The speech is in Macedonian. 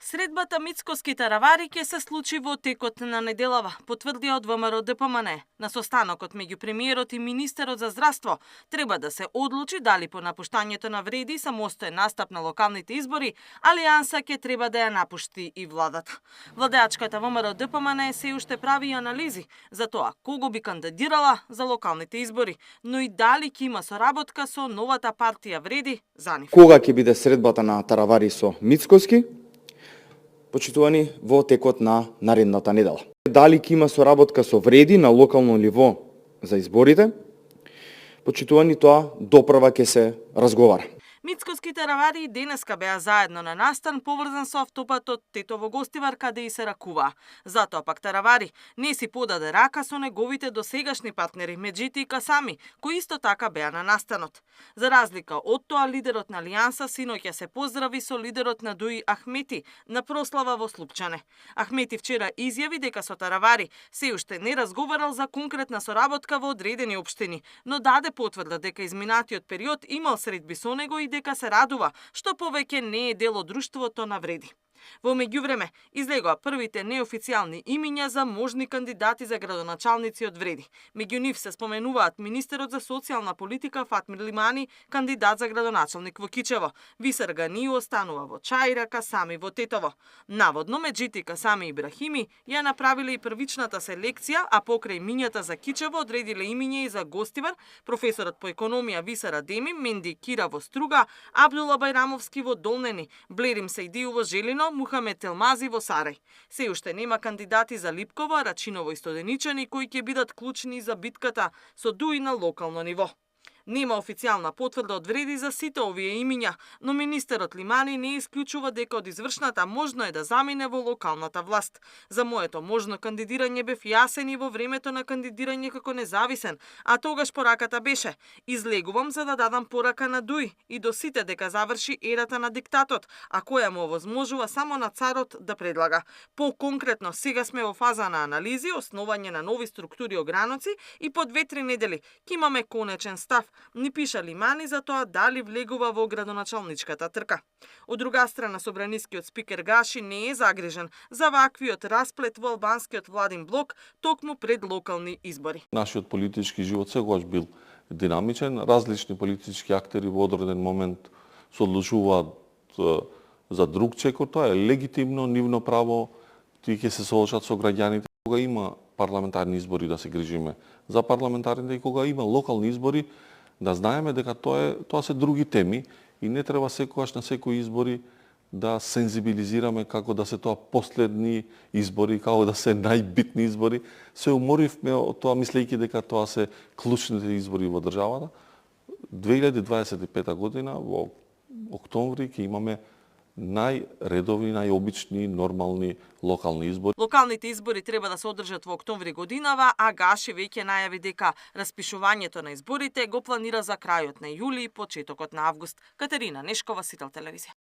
Средбата Мицкоски таравари ќе се случи во текот на неделава, потврди од ВМРО ДПМН. На состанокот меѓу премиерот и министерот за здравство треба да се одлучи дали по напуштањето на Вреди самостоен настап на локалните избори, алијанса ќе треба да ја напушти и владата. Владеачката ВМРО ДПМН се уште прави анализи за тоа кого би кандидирала за локалните избори, но и дали ќе има соработка со новата партија Вреди за нив. Кога ќе биде средбата на таравари со Мицкоски? Почитувани во текот на наредната недела. Дали ќе има соработка со Вреди на локално ниво за изборите? Почитувани, тоа допрва ќе се разговара. Мицкоски таравари и денеска беа заедно на настан поврзан со автопатот Тетово-Гостивар каде и се ракува. Затоа пак таравари не си подаде рака со неговите досегашни партнери Меджити и Касами, кои исто така беа на настанот. За разлика од тоа, лидерот на Алијанса синоќа се поздрави со лидерот на ДУИ Ахмети на прослава во Слупчане. Ахмети вчера изјави дека со таравари се уште не разговарал за конкретна соработка во одредени општини, но даде потврда дека изминатиот период имал средби со него и дека се радува што повеќе не е дел од друштвото на Вреди. Во меѓувреме, излегоа првите неофицијални имиња за можни кандидати за градоначалници од Вреди. Меѓу нив се споменуваат министерот за социјална политика Фатмир Лимани, кандидат за градоначалник во Кичево, Висар Ганију останува во Чаира, Касами во Тетово. Наводно Меджити, Касами и Ибрахими ја направиле и првичната селекција, а покрај имињата за Кичево одредиле имиња и за Гостивар, професорот по економија Висар Адеми, Менди Кира во Струга, Абдула Бајрамовски во Долнени, Блерим Сејдију во Желино, Мухамед Елмази во Сарај. Се уште нема кандидати за Липково, Рачиново и Стоденичани кои ќе бидат клучни за битката со ДУИ на локално ниво. Нема официјална потврда од Вреди за сите овие имиња, но министерот Лимани не исклучува дека од извршната можно е да замине во локалната власт. За моето можно кандидирање бев јасен и во времето на кандидирање како независен, а тогаш пораката беше: излегувам за да дадам порака на ДУИ и до сите дека заврши ерата на диктатот, а која му овозможува само на царот да предлага. По-конкретно, сега сме во фаза на анализи, основање на нови структури и ограноци и по 2-3 недели ќе имаме конечен став, ни пиша Лимани за тоа дали влегува во градоначалничката трка. Од друга страна, собранискиот спикер Гаши не е загрижен за ваквиот расплет во албанскиот владин блок токму пред локални избори. Нашиот политички живот сегогаш бил динамичен, различни политички актери во одреден момент се одлучуваат за друг чекор, тоа е легитимно, нивно право, тие ќе се соочат со граѓаните кога има парламентарни избори да се грижиме за парламентарните и кога има локални избори да знаеме дека тоа се други теми и не треба секогаш на секои избори да сензибилизираме како да се тоа последни избори, како да се најбитни избори. Се уморивме од тоа мислејќи дека тоа се клучните избори во државата. 2025 година во октомври ќе имаме најредовни, најобични, нормални локални избори. Локалните избори треба да се одржат во октомври годинава, а Гаши веќе најави дека распишувањето на изборите го планира за крајот на јули и почетокот на август. Катерина Нешкова, Сител телевизија.